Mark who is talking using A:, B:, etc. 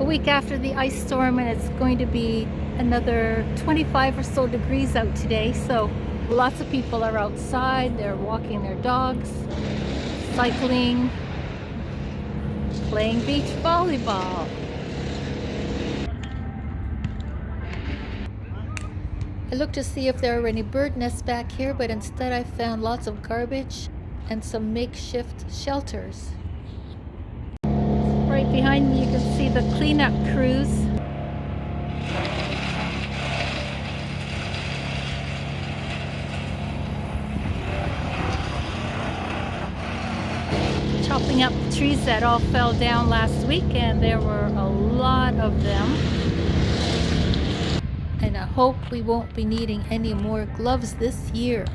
A: week after the ice storm, and it's going to be another 25 or so degrees out today. So lots of people are outside. They're walking their dogs, cycling, playing beach volleyball. I looked to see if there were any bird nests back here, but instead I found lots of garbage and some makeshift shelters. Right behind me you can see the cleanup crews. Chopping up trees that all fell down last week, and there were a lot of them. And I hope we won't be needing any more gloves this year.